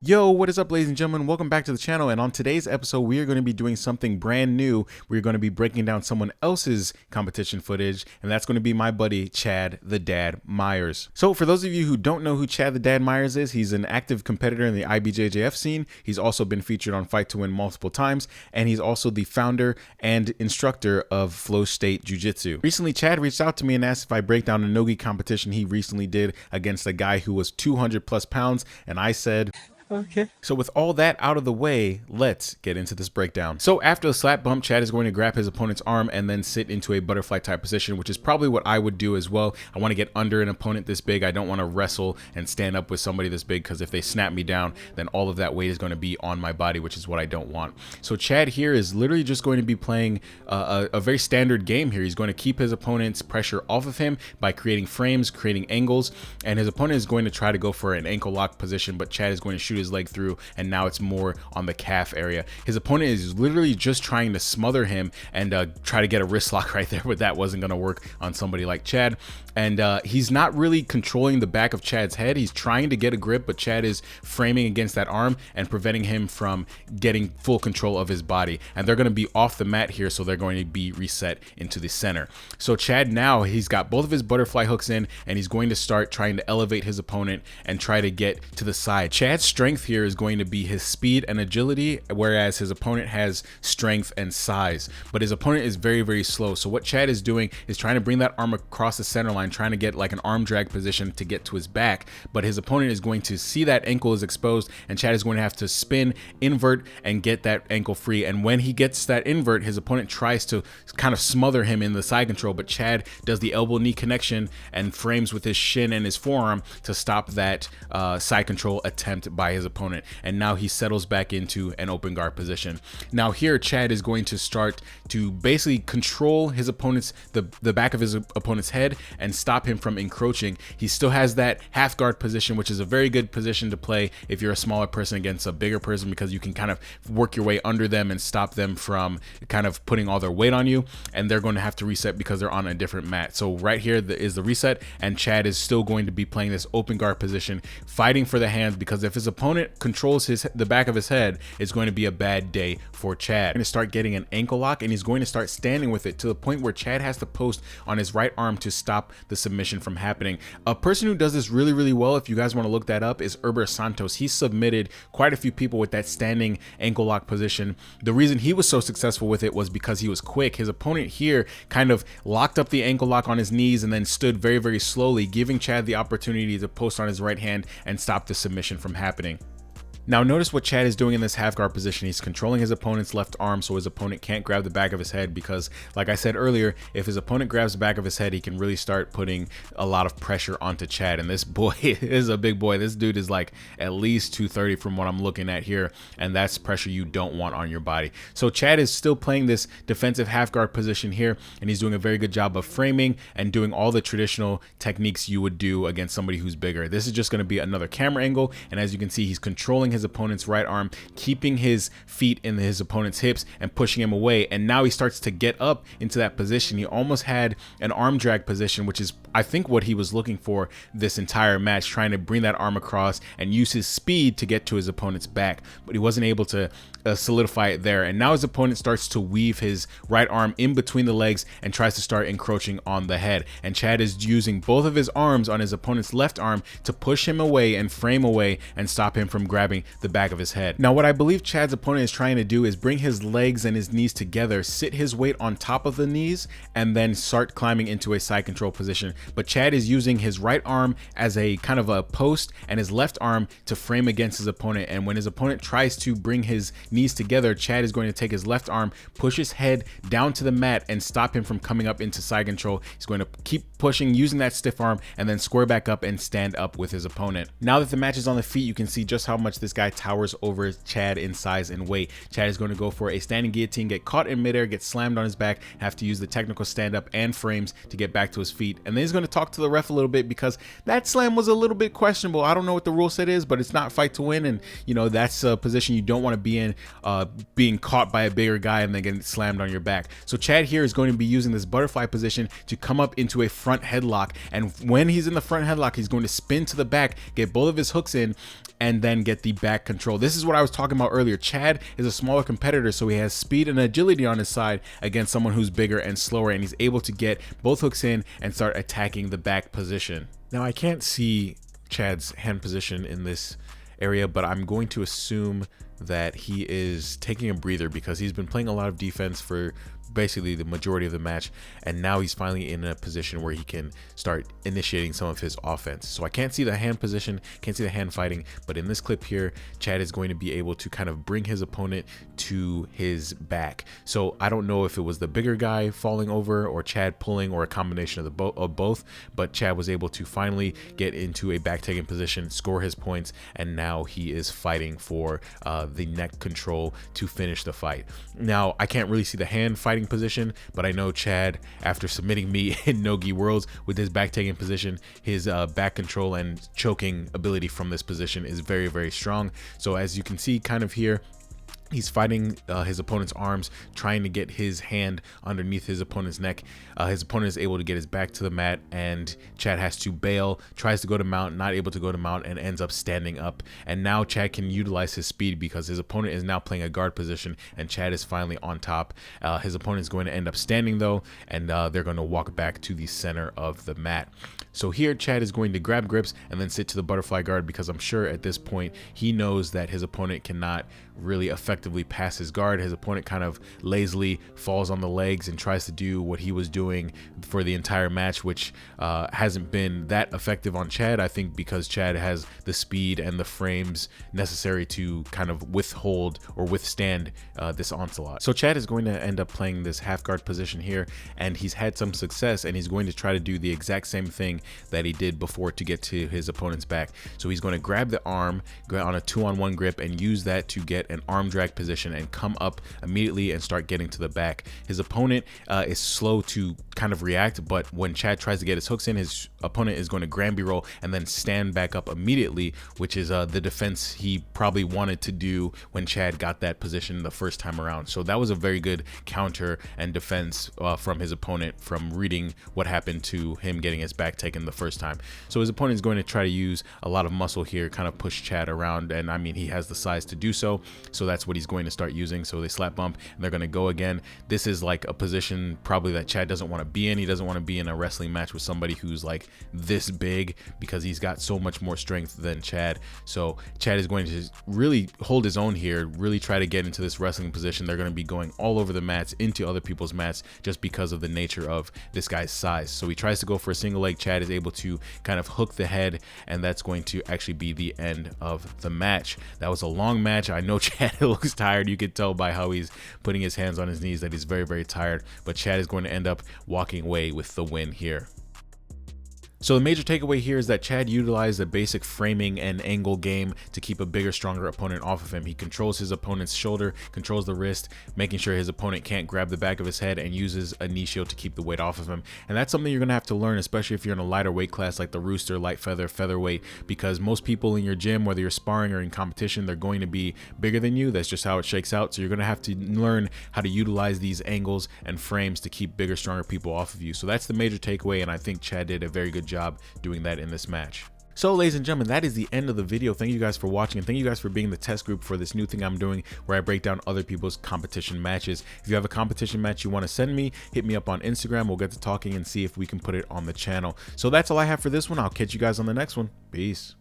Yo, what is up, ladies and gentlemen? Welcome back to the channel, and on today's episode we are going to be doing something brand new. We're going to be breaking down someone else's competition footage, and that's going to be my buddy Chad the Dad Myers. So for those of you who don't know who Chad the Dad Myers is, he's an active competitor in the IBJJF scene. He's also been featured on Fight to Win multiple times, and he's also the founder and instructor of Flow State Jiu-Jitsu. Recently, Chad reached out to me and asked if I break down a no-gi competition he recently did against a guy who was 200 plus pounds, and I said, okay. So with all that out of the way, let's get into this breakdown. So after the slap bump, Chad is going to grab his opponent's arm and then sit into a butterfly type position, which is probably what I would do as well. I want to get under an opponent this big. I don't want to wrestle and stand up with somebody this big, because if they snap me down, then all of that weight is going to be on my body, which is what I don't want. So Chad here is literally just going to be playing a very standard game here. He's going to keep his opponent's pressure off of him by creating frames, creating angles, and his opponent is going to try to go for an ankle lock position, but Chad is going to shoot his leg through, and now it's more on the calf area. His opponent is literally just trying to smother him and try to get a wrist lock right there, but that wasn't going to work on somebody like Chad. And he's not really controlling the back of Chad's head. He's trying to get a grip, but Chad is framing against that arm and preventing him from getting full control of his body. And they're going to be off the mat here, so they're going to be reset into the center. So Chad now, he's got both of his butterfly hooks in, and he's going to start trying to elevate his opponent and try to get to the side. Chad's strength here is going to be his speed and agility, whereas his opponent has strength and size. But his opponent is very, very slow. So what Chad is doing is trying to bring that arm across the center line, trying to get like an arm drag position to get to his back. But his opponent is going to see that ankle is exposed, and Chad is going to have to spin, invert, and get that ankle free. And when he gets that invert, his opponent tries to kind of smother him in the side control, but Chad does the elbow knee connection and frames with his shin and his forearm to stop that side control attempt by his opponent. And now he settles back into an open guard position. Now here, Chad is going to start to basically control his opponent's, the back of his opponent's head, and stop him from encroaching. He still has that half guard position, which is a very good position to play if you're a smaller person against a bigger person, because you can kind of work your way under them and stop them from kind of putting all their weight on you, and they're going to have to reset because they're on a different mat. So right here is the reset, and Chad is still going to be playing this open guard position, fighting for the hands, because if his opponent controls the back of his head, it's going to be a bad day for Chad. He's going to start getting an ankle lock, and he's going to start standing with it to the point where Chad has to post on his right arm to stop the submission from happening. A person who does this really, really well, if you guys want to look that up, is Ursinho Santos. He submitted quite a few people with that standing ankle lock position. The reason he was so successful with it was because he was quick. His opponent here kind of locked up the ankle lock on his knees and then stood very, very slowly, giving Chad the opportunity to post on his right hand and stop the submission from happening. Now notice what Chad is doing in this half guard position. He's controlling his opponent's left arm so his opponent can't grab the back of his head, because like I said earlier, if his opponent grabs the back of his head, he can really start putting a lot of pressure onto Chad. And this boy is a big boy. This dude is like at least 230 from what I'm looking at here, and that's pressure you don't want on your body. So Chad is still playing this defensive half guard position here, and he's doing a very good job of framing and doing all the traditional techniques you would do against somebody who's bigger. This is just going to be another camera angle, and as you can see, he's controlling his opponent's right arm, keeping his feet in his opponent's hips and pushing him away. And now he starts to get up into that position. He almost had an arm drag position, which is I think what he was looking for this entire match, trying to bring that arm across and use his speed to get to his opponent's back, but he wasn't able to solidify it there. And now his opponent starts to weave his right arm in between the legs and tries to start encroaching on the head. And Chad is using both of his arms on his opponent's left arm to push him away and frame away and stop him from grabbing the back of his head. Now what I believe Chad's opponent is trying to do is bring his legs and his knees together, sit his weight on top of the knees, and then start climbing into a side control position. But Chad is using his right arm as a kind of a post and his left arm to frame against his opponent. And when his opponent tries to bring his knees together, Chad is going to take his left arm, push his head down to the mat, and stop him from coming up into side control. He's going to keep pushing using that stiff arm and then square back up and stand up with his opponent. Now that the match is on the feet, you can see just how much this guy towers over Chad in size and weight. Chad is going to go for a standing guillotine, get caught in midair, get slammed on his back, have to use the technical stand up and frames to get back to his feet. And then he's going to talk to the ref a little bit because that slam was a little bit questionable. I don't know what the rule set is, but it's not fight to win, and you know that's a position you don't want to be in, being caught by a bigger guy and then getting slammed on your back. So Chad here is going to be using this butterfly position to come up into a front headlock, and when he's in the front headlock, he's going to spin to the back, get both of his hooks in, and then get the back control. This is what I was talking about earlier. Chad is a smaller competitor, so he has speed and agility on his side against someone who's bigger and slower, and he's able to get both hooks in and start attacking the back position. Now I can't see Chad's hand position in this area, but I'm going to assume that he is taking a breather because he's been playing a lot of defense for basically the majority of the match, and now he's finally in a position where he can start initiating some of his offense. So I can't see the hand position, can't see the hand fighting, but in this clip here, Chad is going to be able to kind of bring his opponent to his back. So I don't know if it was the bigger guy falling over or Chad pulling or a combination of both, but Chad was able to finally get into a back taking position, score his points, and now he is fighting for the neck control to finish the fight. Now I can't really see the hand fighting position, but I know Chad, after submitting me in Nogi Worlds with his back taking position, his back control and choking ability from this position is very, very strong. So as you can see kind of here, he's fighting his opponent's arms, trying to get his hand underneath his opponent's neck. His opponent is able to get his back to the mat, and Chad has to bail, tries to go to mount, not able to go to mount, and ends up standing up. And now Chad can utilize his speed because his opponent is now playing a guard position, and Chad is finally on top. His opponent is going to end up standing though, and they're going to walk back to the center of the mat. So here Chad is going to grab grips and then sit to the butterfly guard, because I'm sure at this point he knows that his opponent cannot really effectively pass his guard. His opponent kind of lazily falls on the legs and tries to do what he was doing for the entire match, which hasn't been that effective on Chad, I think, because Chad has the speed and the frames necessary to kind of withhold or withstand this onslaught. So Chad is going to end up playing this half guard position here, and he's had some success, and he's going to try to do the exact same thing that he did before to get to his opponent's back. So he's going to grab the arm, go on a 2-on-1 grip, and use that to get an arm drag position and come up immediately and start getting to the back. His opponent is slow to kind of react, but when Chad tries to get his hooks in, his opponent is going to Granby roll and then stand back up immediately, which is the defense he probably wanted to do when Chad got that position the first time around. So that was a very good counter and defense from his opponent, from reading what happened to him getting his back taken the first time. So his opponent is going to try to use a lot of muscle here, kind of push Chad around, and I mean, he has the size to do so, so that's what he's going to start using. So they slap bump and they're going to go again. This is like a position probably that Chad doesn't want to be in. He doesn't want to be in a wrestling match with somebody who's like this big, because he's got so much more strength than Chad. So Chad is going to really hold his own here, really try to get into this wrestling position. They're going to be going all over the mats, into other people's mats, just because of the nature of this guy's size. So he tries to go for a single leg. Chad is able to kind of hook the head, and that's going to actually be the end of the match. That was a long match. I know Chad looks tired. You could tell by how he's putting his hands on his knees that he's very, very tired, but Chad is going to end up walking away with the win here. So the major takeaway here is that Chad utilized a basic framing and angle game to keep a bigger, stronger opponent off of him. He controls his opponent's shoulder, controls the wrist, making sure his opponent can't grab the back of his head, and uses a knee shield to keep the weight off of him. And that's something you're going to have to learn, especially if you're in a lighter weight class like the Rooster, light feather, featherweight, because most people in your gym, whether you're sparring or in competition, they're going to be bigger than you. That's just how it shakes out. So you're going to have to learn how to utilize these angles and frames to keep bigger, stronger people off of you. So that's the major takeaway, and I think Chad did a very good job doing that in this match. So ladies and gentlemen, that is the end of the video. Thank you guys for watching, and thank you guys for being the test group for this new thing I'm doing where I break down other people's competition matches. If you have a competition match you want to send me, hit me up on Instagram. We'll get to talking and see if we can put it on the channel. So that's all I have for this one. I'll catch you guys on the next one. Peace.